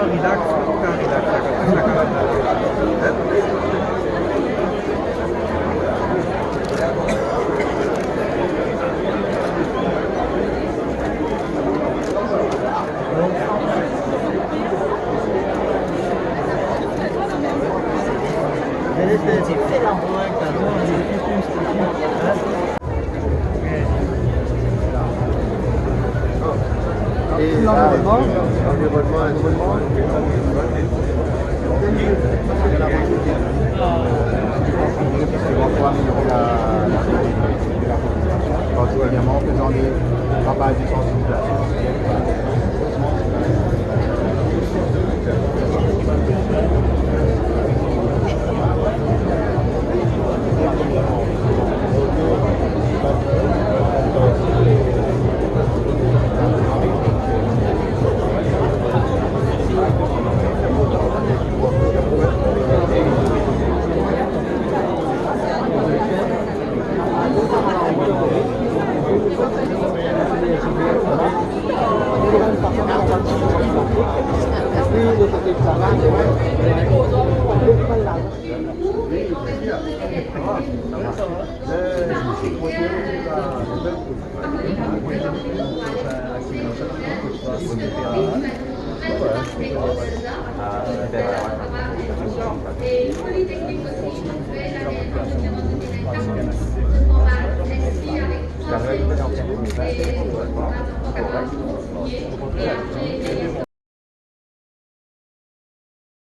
pas relax, aucun relax. La Et l'environnement, particulièrement en faisant des travaux de sensibilisation. Et Polytechnique aussi, la coordination des campus. On va essayer avec 3 et